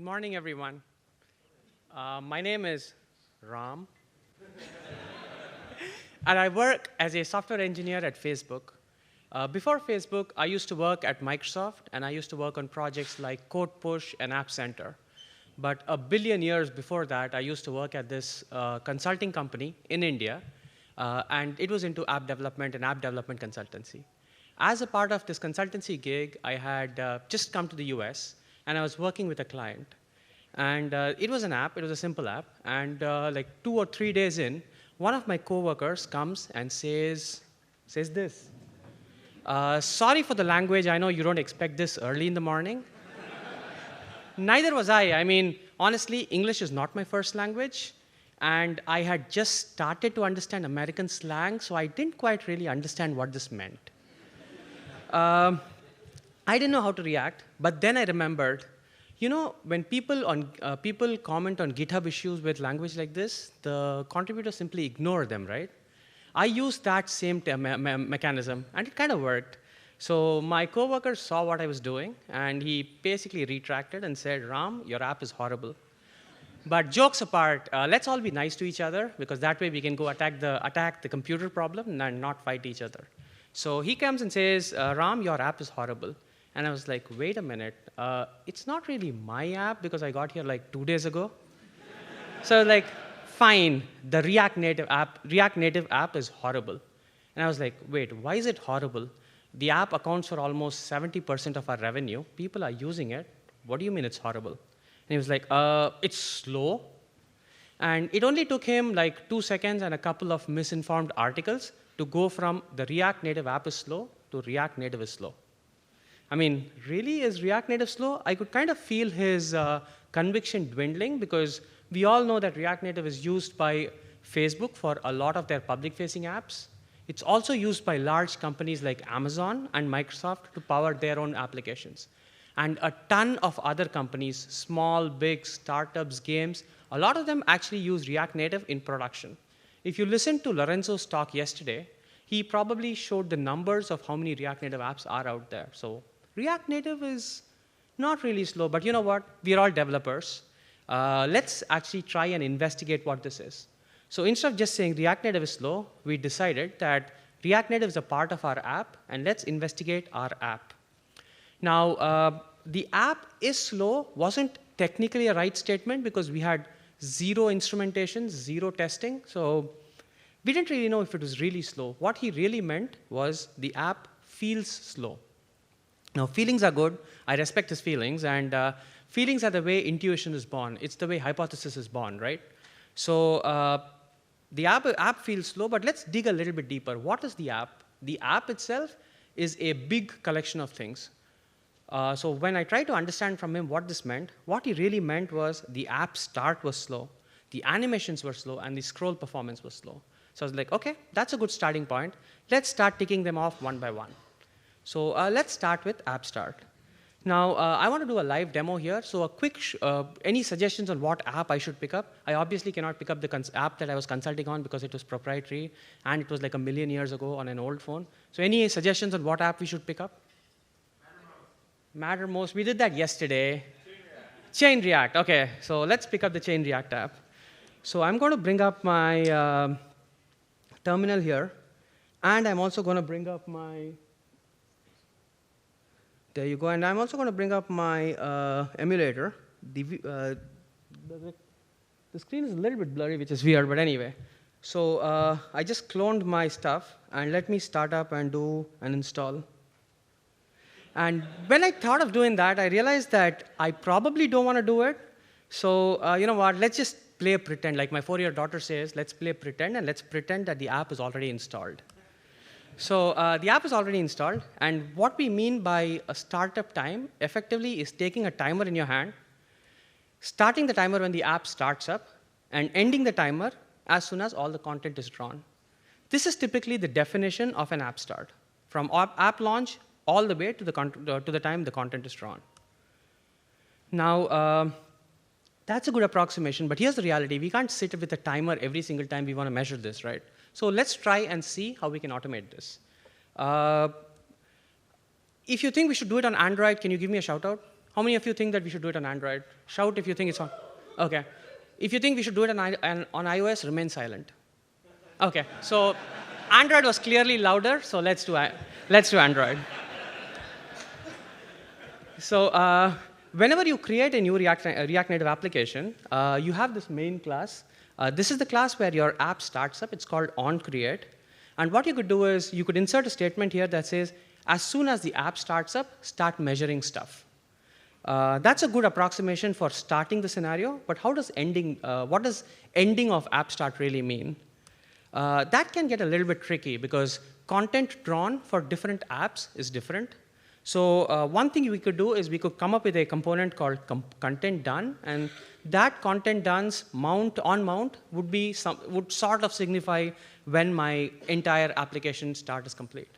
Good morning, everyone. My name is Ram, and I work as a software engineer at Facebook. Before Facebook, I used to work at Microsoft, and I used to work on projects like Code Push and App Center. But a billion years before that, I used to work at this consulting company in India, and it was into app development and app development consultancy. As a part of this consultancy gig, I had just come to the US, and I was working with a client. And it was an app, it was a simple app, and like 2 or 3 days in, one of my coworkers comes and says this. Sorry for the language, I know you don't expect this early in the morning. Neither was I. I mean, honestly, English is not my first language, and I had just started to understand American slang, so I didn't quite really understand what this meant. I didn't know how to react, but then I remembered, you know, when people comment on GitHub issues with language like this, the contributors simply ignore them, right? I used that same mechanism, and it kind of worked. So my coworker saw what I was doing, and he basically retracted and said, Ram, your app is horrible. But jokes apart, let's all be nice to each other, because that way we can go attack the computer problem and not fight each other. So he comes and says, Ram, your app is horrible. And I was like, wait a minute, it's not really my app because I got here like 2 days ago. So like, fine, the React Native app is horrible. And I was like, wait, why is it horrible? The app accounts for almost 70% of our revenue. People are using it. What do you mean it's horrible? And he was like, it's slow. And it only took him like 2 seconds and a couple of misinformed articles to go from the React Native app is slow to React Native is slow. I mean, really, is React Native slow? I could kind of feel his conviction dwindling because we all know that React Native is used by Facebook for a lot of their public-facing apps. It's also used by large companies like Amazon and Microsoft to power their own applications. And a ton of other companies, small, big, startups, games, a lot of them actually use React Native in production. If you listened to Lorenzo's talk yesterday, he probably showed the numbers of how many React Native apps are out there. So React Native is not really slow, but you know what? We're all developers. Let's actually try and investigate what this is. So instead of just saying React Native is slow, we decided that React Native is a part of our app, and let's investigate our app. Now, the app is slow wasn't technically a right statement because we had 0 instrumentation, 0 testing. So we didn't really know if it was really slow. What he really meant was the app feels slow. Now, feelings are good. I respect his feelings. And feelings are the way intuition is born. It's the way hypothesis is born, right? So the app feels slow, but let's dig a little bit deeper. What is the app? The app itself is a big collection of things. So when I tried to understand from him what this meant, what he really meant was the app start was slow, the animations were slow, and the scroll performance was slow. So I was like, OK, that's a good starting point. Let's start ticking them off one by one. So let's start with app start. Now, I want to do a live demo here. So a quick, any suggestions on what app I should pick up? I obviously cannot pick up the app that I was consulting on because it was proprietary, and it was like a million years ago on an old phone. So any suggestions on what app we should pick up? Mattermost. We did that yesterday. Chain React. OK, so let's pick up the Chain React app. So I'm going to bring up my terminal here, and I'm also going to bring up my there you go. And I'm also going to bring up my emulator. The screen is a little bit blurry, which is weird, but anyway. So I just cloned my stuff, and let me start up and do an install. And when I thought of doing that, I realized that I probably don't want to do it. So you know what? Let's just play pretend. Like my 4-year daughter says, let's play pretend, and let's pretend that the app is already installed. So the app is already installed, and what we mean by a startup time effectively is taking a timer in your hand, starting the timer when the app starts up, and ending the timer as soon as all the content is drawn. This is typically the definition of an app start, from app launch all the way to the time the content is drawn. Now, that's a good approximation, but here's the reality. We can't sit with a timer every single time we want to measure this, right? So let's try and see how we can automate this. If you think we should do it on Android, can you give me a shout out? How many of you think that we should do it on Android? Shout if you think it's on. OK. If you think we should do it on iOS, remain silent. OK. So Android was clearly louder, so let's do Android. So whenever you create a new React Native application, you have this main class. This is the class where your app starts up. It's called onCreate. And what you could do is you could insert a statement here that says, as soon as the app starts up, start measuring stuff. That's a good approximation for starting the scenario. But how does what does ending of app start really mean? That can get a little bit tricky because content drawn for different apps is different. So one thing we could do is we could come up with a component called content done, and that content done's mount would sort of signify when my entire application start is complete.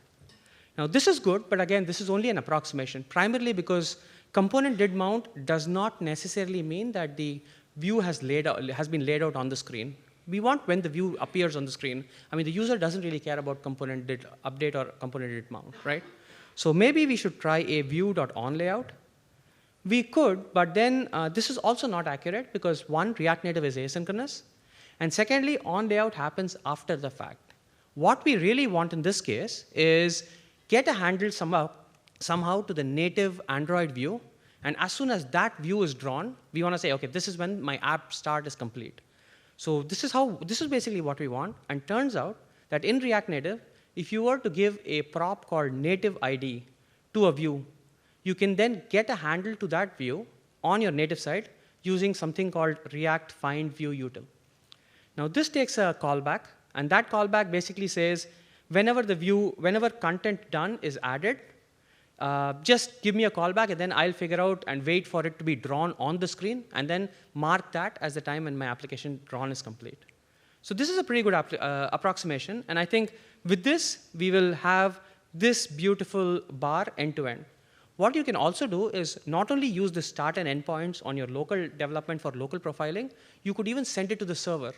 Now this is good, but again, this is only an approximation, primarily because component did mount does not necessarily mean that the view has been laid out on the screen. We want when the view appears on the screen. I mean, the user doesn't really care about component did update or component did mount, right? So maybe we should try a view.onLayout. We could, but then this is also not accurate because one, React Native is asynchronous, and secondly, onLayout happens after the fact. What we really want in this case is get a handle somehow to the native Android view, and as soon as that view is drawn, we want to say, OK, this is when my app start is complete. So this is basically what we want, and turns out that in React Native, if you were to give a prop called native ID to a view, you can then get a handle to that view on your native side using something called React find view util. Now this takes a callback, and that callback basically says whenever content done is added, just give me a callback, and then I'll figure out and wait for it to be drawn on the screen, and then mark that as the time when my application drawn is complete. So this is a pretty good approximation, and I think with this, we will have this beautiful bar end-to-end. What you can also do is not only use the start and end points on your local development for local profiling, you could even send it to the server,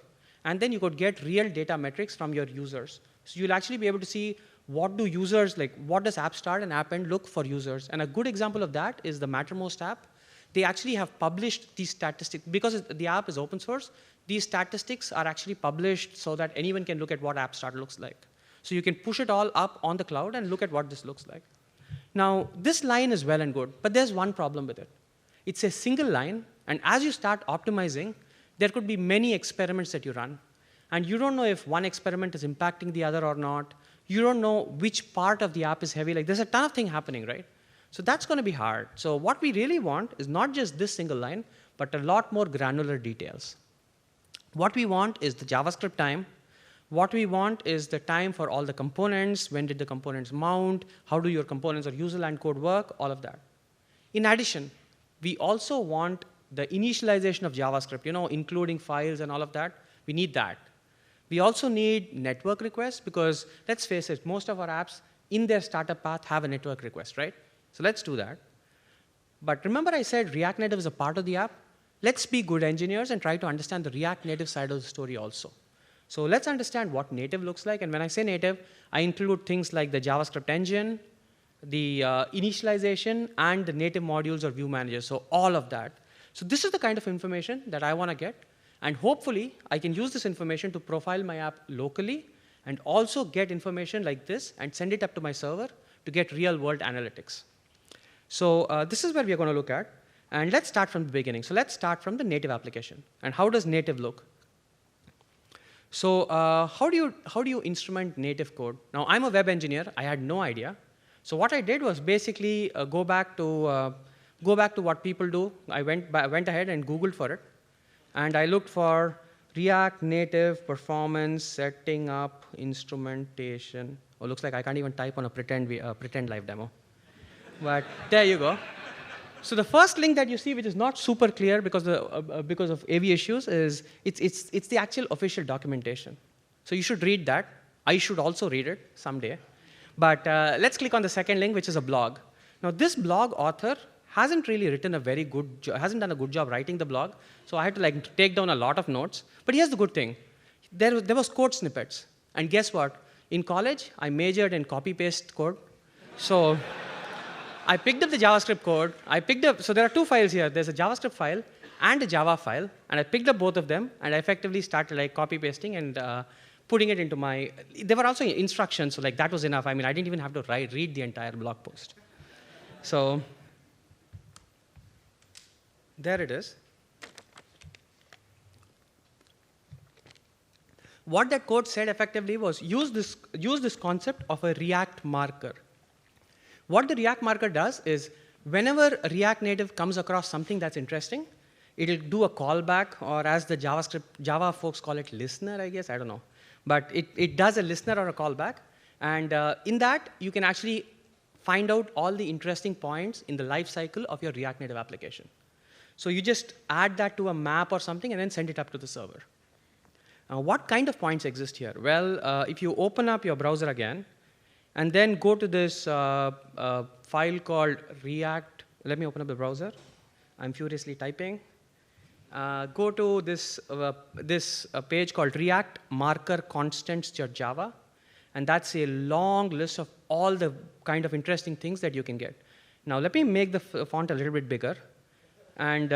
and then you could get real data metrics from your users. So you'll actually be able to see what do users, like what does app start and app end look for users. And a good example of that is the Mattermost app. They actually have published these statistics. Because the app is open source, these statistics are actually published so that anyone can look at what app start looks like. So you can push it all up on the cloud and look at what this looks like. Now, this line is well and good, but there's one problem with it. It's a single line, and as you start optimizing, there could be many experiments that you run. And you don't know if one experiment is impacting the other or not. You don't know which part of the app is heavy. Like, there's a ton of things happening, right? So that's going to be hard. So what we really want is not just this single line, but a lot more granular details. What we want is the JavaScript time. What we want is the time for all the components. When did the components mount? How do your components or userland code work? All of that. In addition, we also want the initialization of JavaScript, including files and all of that. We need that. We also need network requests because, let's face it, most of our apps in their startup path have a network request, right? So let's do that. But remember I said React Native is a part of the app? Let's be good engineers and try to understand the React Native side of the story also. So let's understand what native looks like. And when I say native, I include things like the JavaScript engine, the initialization, and the native modules or view managers, so all of that. So this is the kind of information that I want to get. And hopefully, I can use this information to profile my app locally and also get information like this and send it up to my server to get real-world analytics. So this is where we're going to look at. And let's start from the beginning. So let's start from the native application. And how does native look? So how do you instrument native code? Now, I'm a web engineer. I had no idea. So what I did was basically go back to what people do. I went ahead and Googled for it. And I looked for React Native performance setting up instrumentation. Oh, looks like I can't even type on a pretend live demo. But there you go. So the first link that you see, which is not super clear because of AV issues, is it's the actual official documentation. So you should read that. I should also read it someday. But let's click on the second link, which is a blog. Now this blog author hasn't really done a good job writing the blog. So I had to take down a lot of notes. But here's the good thing. There was code snippets. And guess what? In college, I majored in copy-paste code. So I picked up the JavaScript code. So there are two files here. There's a JavaScript file and a Java file, and I picked up both of them, and I effectively started like copy pasting and putting it into my. There were also instructions, so like that was enough. I mean, I didn't even have to read the entire blog post. So there it is. What that code said effectively was use this concept of a React marker. What the React marker does is whenever React Native comes across something that's interesting, it'll do a callback, or as the Java folks call it, listener, I guess, I don't know. But it does a listener or a callback. And in that, you can actually find out all the interesting points in the life cycle of your React Native application. So you just add that to a map or something and then send it up to the server. What kind of points exist here? Well, if you open up your browser again, and then go to this file called React. Let me open up the browser. I'm furiously typing. Go to this page called React Marker Constants.java, and that's a long list of all the kind of interesting things that you can get. Now, let me make the font a little bit bigger, and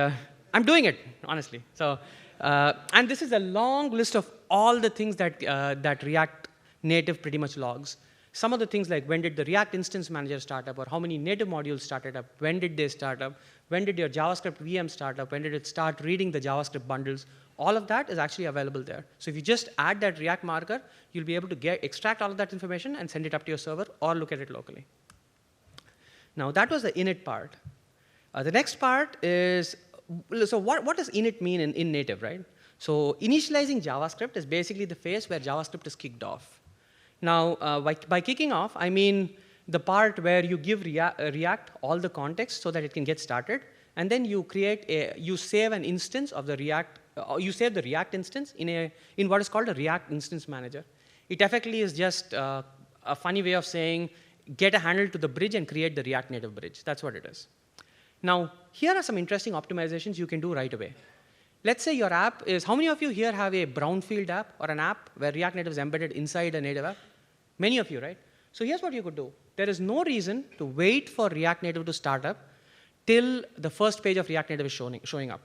I'm doing it, honestly. So, and this is a long list of all the things that, that React Native pretty much logs. Some of the things like when did the React Instance Manager start up, or how many native modules started up, when did they start up, when did your JavaScript VM start up, when did it start reading the JavaScript bundles, all of that is actually available there. So if you just add that React marker, you'll be able to extract all of that information and send it up to your server or look at it locally. Now that was the init part. The next part is, so what does init mean in native, right? So initializing JavaScript is basically the phase where JavaScript is kicked off. Now, by kicking off, I mean the part where you give React all the context so that it can get started, and then you save an instance of the React, you save the React instance in what is called a React Instance Manager. It effectively is just a funny way of saying, get a handle to the bridge and create the React Native bridge. That's what it is. Now, here are some interesting optimizations you can do right away. Let's say your app is, how many of you here have a brownfield app or an app where React Native is embedded inside a native app? Many of you, right? So here's what you could do. There is no reason to wait for React Native to start up till the first page of React Native is showing up.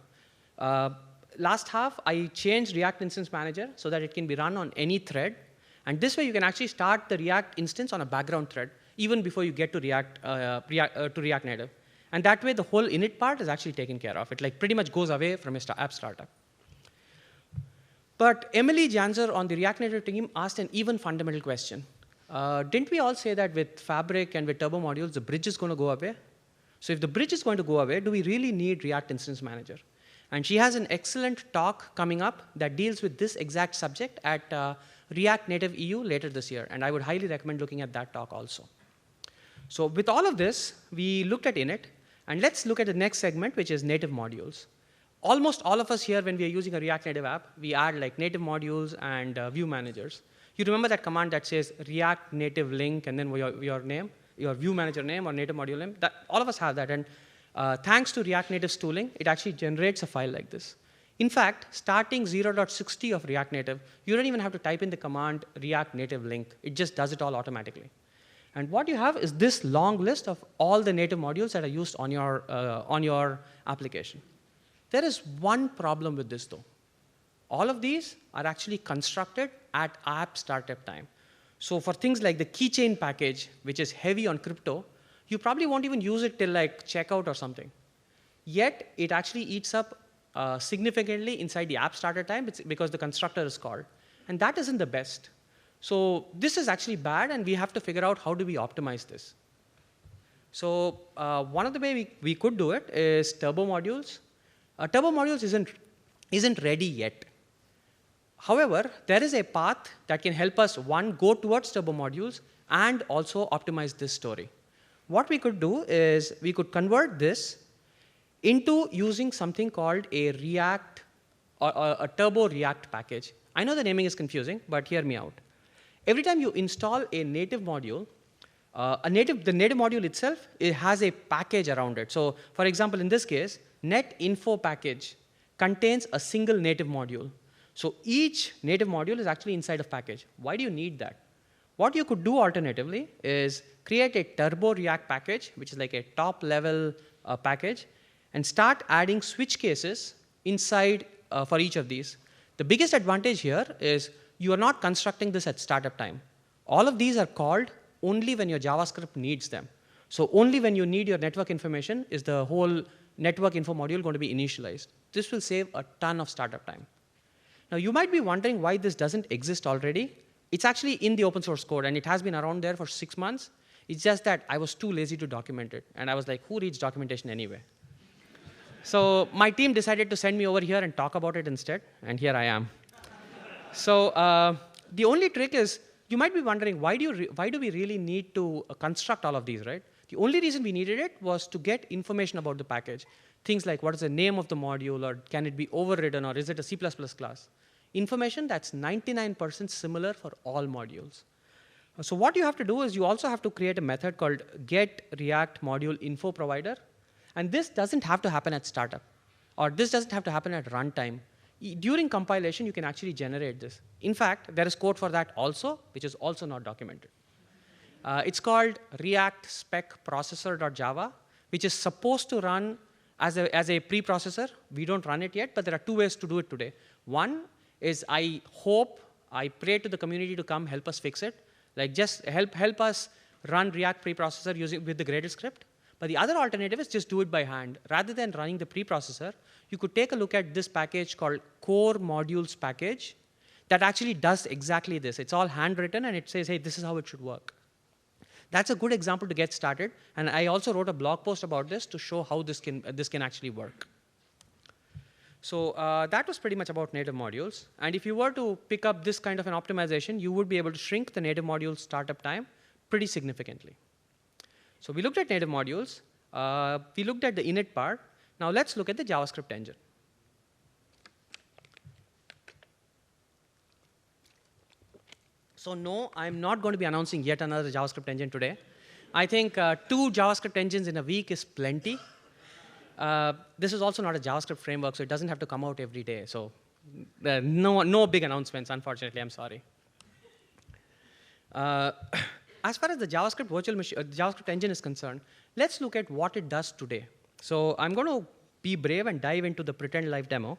Last half, I changed React Instance Manager so that it can be run on any thread. And this way, you can actually start the React instance on a background thread, even before you get to React Native. And that way, the whole init part is actually taken care of. It like pretty much goes away from your app startup. But Emily Janzer on the React Native team asked an even fundamental question. Didn't we all say that with Fabric and with Turbo modules, the bridge is going to go away? So if the bridge is going to go away, do we really need React Instance Manager? And she has an excellent talk coming up that deals with this exact subject at React Native EU later this year. And I would highly recommend looking at that talk also. So with all of this, we looked at init. And let's look at the next segment, which is native modules. Almost all of us here, when we are using a React Native app, we add like native modules and view managers. You remember that command that says React Native link and then your name, your view manager name or native module name? All of us have that. And thanks to React Native's tooling, it actually generates a file like this. In fact, starting 0.60 of React Native, you don't even have to type in the command React Native link. It just does it all automatically. And what you have is this long list of all the native modules that are used on your application. There is one problem with this, though. All of these are actually constructed at app startup time. So for things like the keychain package, which is heavy on crypto, you probably won't even use it till like checkout or something. Yet it actually eats up significantly inside the app startup time because the constructor is called. And that isn't the best. So this is actually bad, and we have to figure out how do we optimize this. So one of the ways we could do it is Turbo modules. Turbo modules isn't ready yet. However, there is a path that can help us, one, go towards Turbo modules and also optimize this story. What we could do is we could convert this into using something called a React or a Turbo React package. I know the naming is confusing, but hear me out. Every time you install a native module, the native module itself, it has a package around it. So for example, in this case, net info package contains a single native module. So each native module is actually inside a package. Why do you need that? What you could do alternatively is create a turbo React package, which is like a top-level package, and start adding switch cases inside for each of these. The biggest advantage here is you are not constructing this at startup time. All of these are called only when your JavaScript needs them. So only when you need your network information is the whole network info module going to be initialized. This will save a ton of startup time. Now, you might be wondering why this doesn't exist already. It's actually in the open source code, and it has been around there for 6 months. It's just that I was too lazy to document it. And I was like, who reads documentation anyway? So my team decided to send me over here and talk about it instead, and here I am. So the only trick is, you might be wondering, why do we really need to construct all of these, right? The only reason we needed it was to get information about the package. Things like, what is the name of the module, or can it be overridden, or is it a C++ class? Information that's 99% similar for all modules. So what you have to do is you also have to create a method called getReactModuleInfoProvider. And this doesn't have to happen at startup, or this doesn't have to happen at runtime. During compilation, you can actually generate this. In fact, there is code for that also, which is also not documented. It's called React Spec Processor.java, which is supposed to run as a preprocessor. We don't run it yet, but there are 2 ways to do it today. One is I pray to the community to come help us fix it. Like, just help us run React preprocessor with the Gradle script. But the other alternative is just do it by hand. Rather than running the preprocessor, you could take a look at this package called Core Modules Package that actually does exactly this. It's all handwritten, and it says, hey, this is how it should work. That's a good example to get started. And I also wrote a blog post about this to show how this can actually work. So that was pretty much about native modules. And if you were to pick up this kind of an optimization, you would be able to shrink the native module startup time pretty significantly. So we looked at native modules. We looked at the init part. Now let's look at the JavaScript engine. So no, I'm not going to be announcing yet another JavaScript engine today. I think 2 JavaScript engines in a week is plenty. This is also not a JavaScript framework, so it doesn't have to come out every day. So no big announcements, unfortunately. I'm sorry. As far as the JavaScript JavaScript engine is concerned, let's look at what it does today. So I'm going to be brave and dive into the pretend live demo.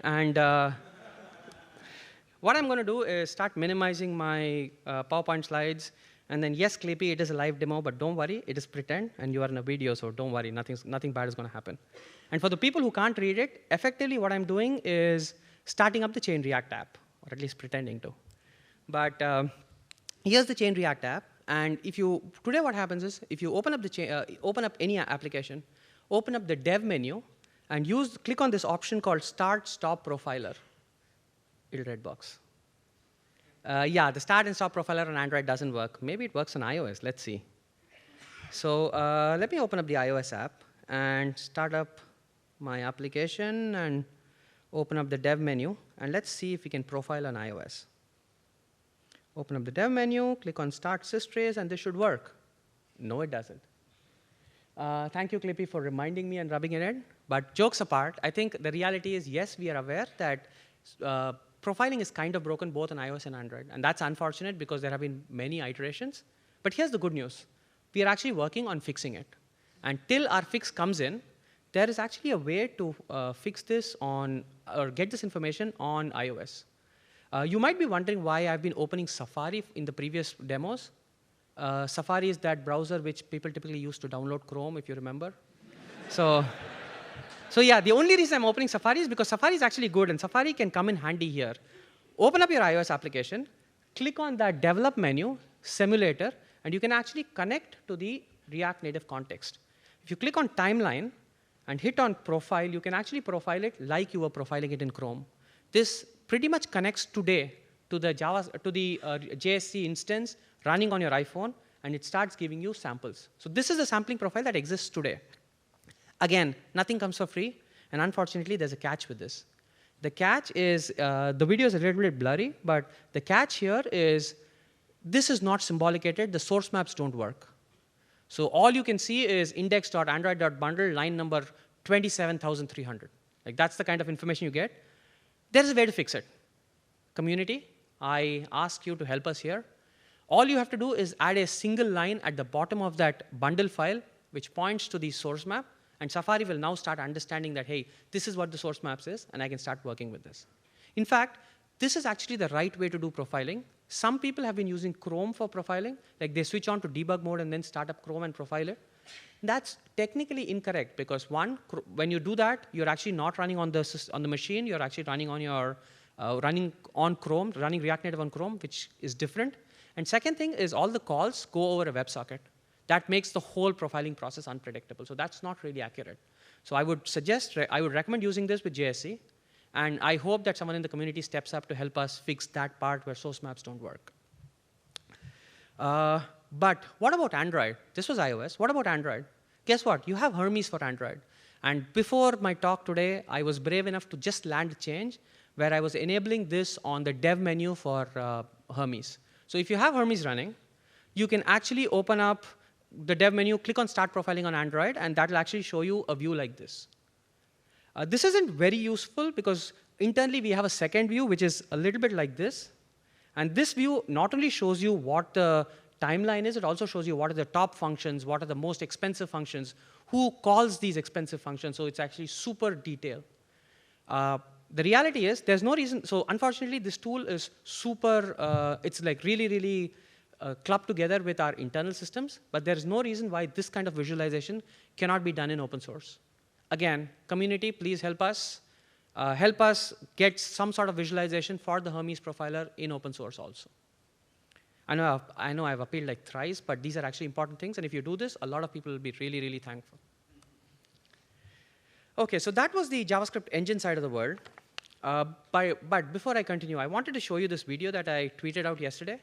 And what I'm going to do is start minimizing my PowerPoint slides. And then, yes, Clippy, it is a live demo, but don't worry, it is pretend, and you are in a video, so don't worry, nothing bad is going to happen. And for the people who can't read it, effectively what I'm doing is starting up the Chain React app, or at least pretending to. But here's the Chain React app, and today what happens is, if you open up any application, open up the dev menu, and click on this option called Start Stop Profiler, little red box. Yeah, the start and stop profiler on Android doesn't work. Maybe it works on iOS. Let's see. So let me open up the iOS app and start up my application and open up the dev menu. And let's see if we can profile on iOS. Open up the dev menu, click on Start systrace, and this should work. No, it doesn't. Thank you, Clippy, for reminding me and rubbing it in. But jokes apart, I think the reality is, yes, we are aware that profiling is kind of broken both on iOS and Android. And that's unfortunate because there have been many iterations. But here's the good news. We are actually working on fixing it. And till our fix comes in, there is actually a way to fix this or get this information on iOS. You might be wondering why I've been opening Safari in the previous demos. Safari is that browser which people typically use to download Chrome, if you remember. So yeah, the only reason I'm opening Safari is because Safari is actually good, and Safari can come in handy here. Open up your iOS application, click on that develop menu, simulator, and you can actually connect to the React Native context. If you click on timeline and hit on profile, you can actually profile it like you were profiling it in Chrome. This pretty much connects today to the JSC instance running on your iPhone, and it starts giving you samples. So this is a sampling profile that exists today. Again, nothing comes for free, and unfortunately, there's a catch with this. The catch is, the video is a little bit blurry, but the catch here is this is not symbolicated. The source maps don't work. So all you can see is index.android.bundle, line number 27,300. Like, that's the kind of information you get. There is a way to fix it. Community, I ask you to help us here. All you have to do is add a single line at the bottom of that bundle file, which points to the source map. And Safari will now start understanding that, hey, this is what the source maps is, and I can start working with this. In fact, this is actually the right way to do profiling. Some people have been using Chrome for profiling. Like they switch on to debug mode and then start up Chrome and profile it. That's technically incorrect because one, when you do that, you're actually not running on the machine. You're actually running on your running on Chrome, running React Native on Chrome, which is different. And second thing is all the calls go over a WebSocket. That makes the whole profiling process unpredictable. So that's not really accurate. So I would recommend using this with JSC. And I hope that someone in the community steps up to help us fix that part where source maps don't work. But what about Android? This was iOS. What about Android? Guess what? You have Hermes for Android. And before my talk today, I was brave enough to just land a change where I was enabling this on the dev menu for Hermes. So if you have Hermes running, you can actually open up the dev menu, click on Start Profiling on Android, and that will actually show you a view like this. This isn't very useful because internally we have a second view, which is a little bit like this. And this view not only shows you what the timeline is, it also shows you what are the top functions, what are the most expensive functions, who calls these expensive functions. So it's actually super detailed. The reality is there's no reason. So unfortunately, this tool is super, it's like really clubbed together with our internal systems. But there's no reason why this kind of visualization cannot be done in open source. Again, community, please help us. Help us get some sort of visualization for the Hermes profiler in open source also. I know I've appealed like thrice, but these are actually important things. And if you do this, a lot of people will be really thankful. OK, so that was the JavaScript engine side of the world. But before I continue, I wanted to show you this video that I tweeted out yesterday.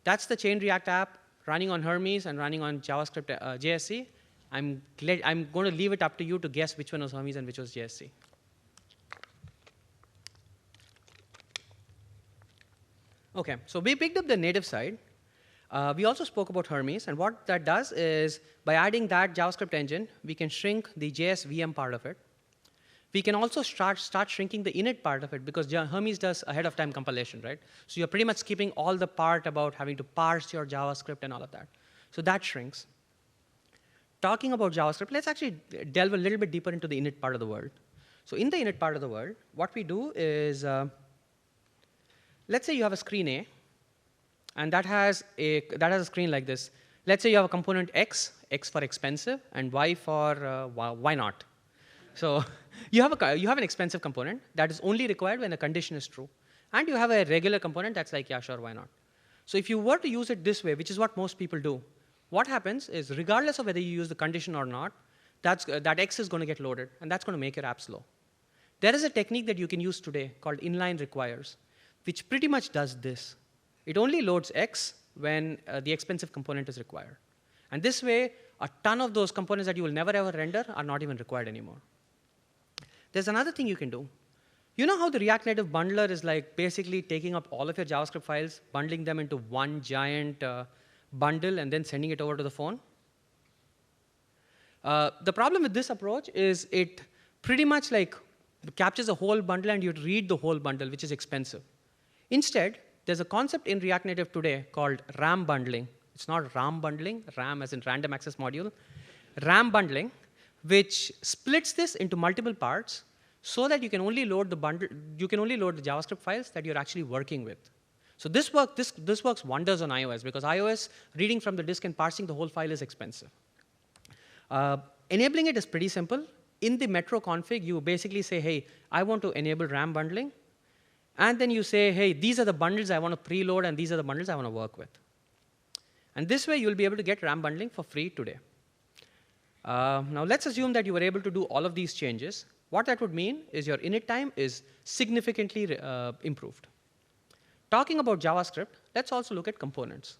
That's the Chain React app running on Hermes and running on JavaScript JSC. I'm going to leave it up to you to guess which one was Hermes and which was JSC. OK, so we picked up the native side. We also spoke about Hermes. And what that does is, by adding that JavaScript engine, we can shrink the JS VM part of it. We can also start shrinking the init part of it, because Hermes does ahead-of-time compilation, right? So you're pretty much skipping all the part about having to parse your JavaScript and all of that. So that shrinks. Talking about JavaScript, let's actually delve a little bit deeper into the init part of the world. So in the init part of the world, what we do is, let's say you have a screen A, and that has a screen like this. Let's say you have a component X for expensive, and Y for why not. So you have an expensive component that is only required when a condition is true. And you have a regular component that's like, yeah, sure, why not. So if you were to use it this way, which is what most people do, what happens is, regardless of whether you use the condition or not, that X is going to get loaded, and that's going to make your app slow. There is a technique that you can use today called inline requires, which pretty much does this. It only loads X when the expensive component is required. And this way, a ton of those components that you will never, ever render are not even required anymore. There's another thing you can do. You know how the React Native bundler is like basically taking up all of your JavaScript files, bundling them into one giant bundle, and then sending it over to the phone? The problem with this approach is it pretty much like captures a whole bundle, and you read the whole bundle, which is expensive. Instead, there's a concept in React Native today called RAM bundling. It's not RAM bundling, RAM as in random access module. RAM bundling, which splits this into multiple parts so that you can only load the JavaScript files that you're actually working with. So this works wonders on iOS, because iOS reading from the disk and parsing the whole file is expensive. Enabling it is pretty simple. In the Metro config, you basically say, hey, I want to enable RAM bundling. And then you say, hey, these are the bundles I want to preload, and these are the bundles I want to work with. And this way, you'll be able to get RAM bundling for free today. Now, let's assume that you were able to do all of these changes. What that would mean is your init time is significantly improved. Talking about JavaScript, let's also look at components.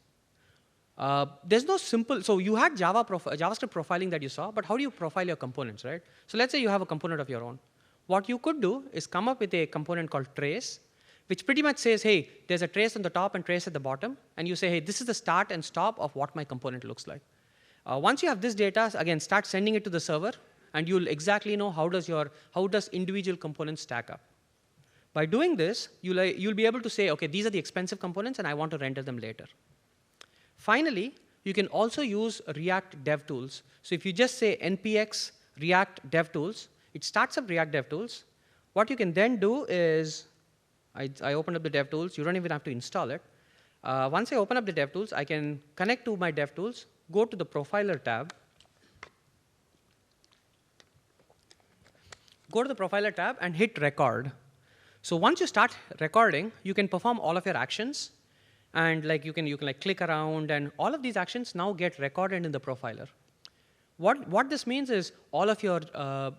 There's no simple, so you had JavaScript profiling that you saw, but how do you profile your components, right? So let's say you have a component of your own. What you could do is come up with a component called trace, which pretty much says, hey, there's a trace on the top and trace at the bottom. And you say, hey, this is the start and stop of what my component looks like. Once you have this data, again, start sending it to the server, and you'll exactly know how does individual components stack up. By doing this, you'll be able to say, OK, these are the expensive components, and I want to render them later. Finally, you can also use React DevTools. So if you just say npx React DevTools, it starts up React DevTools. What you can then do is, I opened up the DevTools. You don't even have to install it. Once I open up the DevTools, I can connect to my DevTools, go to the Profiler tab, and hit record. So once you start recording, you can perform all of your actions, and like you can like click around, and all of these actions now get recorded in the profiler. What this means is all of your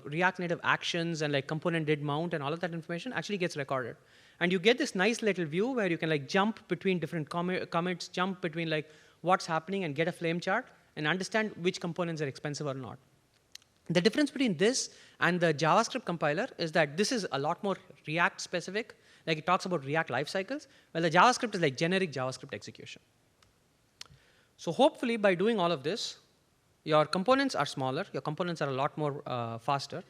React Native actions and like component did mount and all of that information actually gets recorded. And you get this nice little view where you can like jump between different commits, jump between like what's happening and get a flame chart and understand which components are expensive or not. The difference between this and the JavaScript compiler is that this is a lot more React specific. Like it talks about React lifecycles, while the JavaScript is like generic JavaScript execution. So hopefully by doing all of this, your components are smaller, your components are a lot more faster,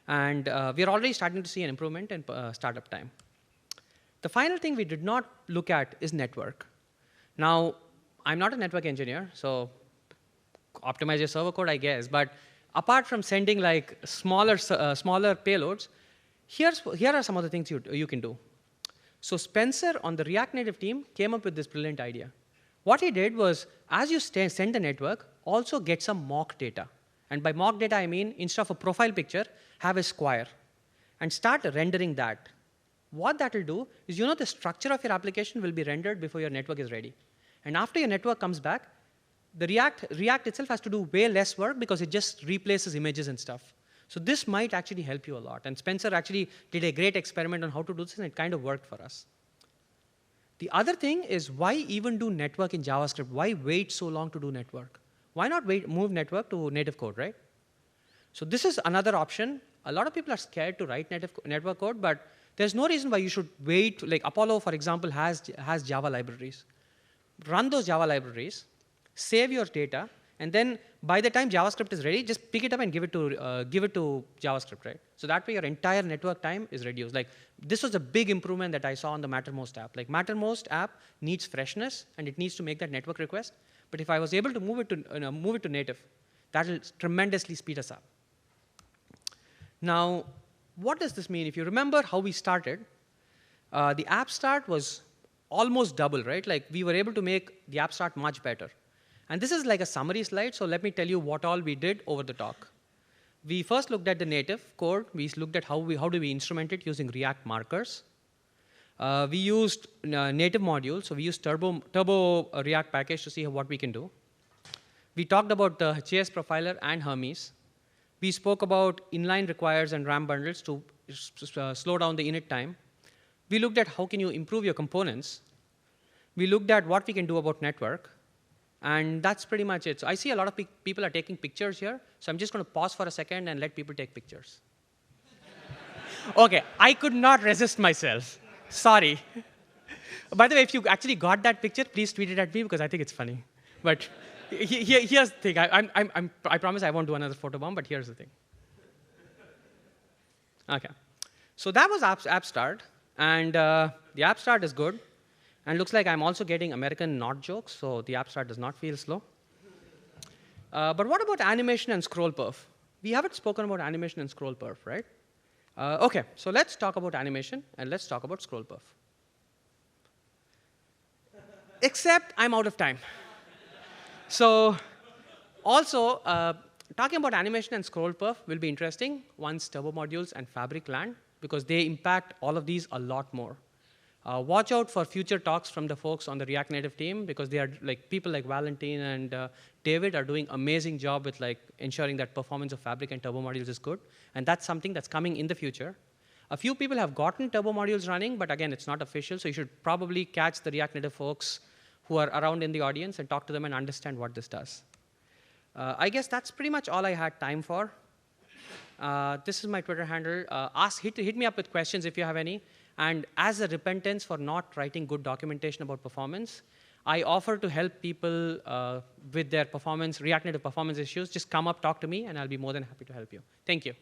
and we're already starting to see an improvement in startup time. The final thing we did not look at is network. Now, I'm not a network engineer, so optimize your server code, I guess, but apart from sending like smaller payloads, here are some of the things you can do. So Spencer on the React Native team came up with this brilliant idea. What he did was, as you send the network, also get some mock data. And by mock data, I mean, instead of a profile picture, have a square. And start rendering that. What that will do is, the structure of your application will be rendered before your network is ready. And after your network comes back, the React itself has to do way less work because it just replaces images and stuff. So this might actually help you a lot. And Spencer actually did a great experiment on how to do this, and it kind of worked for us. The other thing is, why even do network in JavaScript? Why wait so long to do network? Why not move network to native code, right? So this is another option. A lot of people are scared to write network code, but there's no reason why you should wait. Like Apollo, for example, has Java libraries. Run those Java libraries, save your data, and then by the time JavaScript is ready, just pick it up and give it to JavaScript, right? So that way your entire network time is reduced. Like this was a big improvement that I saw on the Mattermost app. Like Mattermost app needs freshness, and it needs to make that network request. But if I was able to move it to native, that will tremendously speed us up. Now, what does this mean? If you remember how we started, the app start was almost double, right? Like we were able to make the app start much better. And this is like a summary slide, so let me tell you what all we did over the talk. We first looked at the native code. We looked at how do we instrument it using React markers. We used native modules, so we used Turbo React package to see what we can do. We talked about the JS profiler and Hermes. We spoke about inline requires and RAM bundles to slow down the init time. We looked at how can you improve your components. We looked at what we can do about network. And that's pretty much it. So I see a lot of people are taking pictures here, so I'm just going to pause for a second and let people take pictures. OK, I could not resist myself. Sorry. By the way, if you actually got that picture, please tweet it at me because I think it's funny. But here's the thing. I promise I won't do another photobomb, but here's the thing. OK. So that was app start. And the app start is good. And looks like I'm also getting American not jokes, so the app start does not feel slow. But what about animation and scroll perf? We haven't spoken about animation and scroll perf, right? OK, so let's talk about animation, and let's talk about scroll perf. Except I'm out of time. So also, talking about animation and scroll perf will be interesting once Turbo Modules and Fabric land, because they impact all of these a lot more. Watch out for future talks from the folks on the React Native team, because they are like people like Valentin and David are doing amazing job with like ensuring that performance of Fabric and Turbo Modules is good. And that's something that's coming in the future. A few people have gotten Turbo Modules running, but again, it's not official. So you should probably catch the React Native folks who are around in the audience and talk to them and understand what this does. I guess that's pretty much all I had time for. This is my Twitter handle. Hit me up with questions if you have any. And as a repentance for not writing good documentation about performance, I offer to help people with their React Native performance issues. Just come up, talk to me, and I'll be more than happy to help you. Thank you.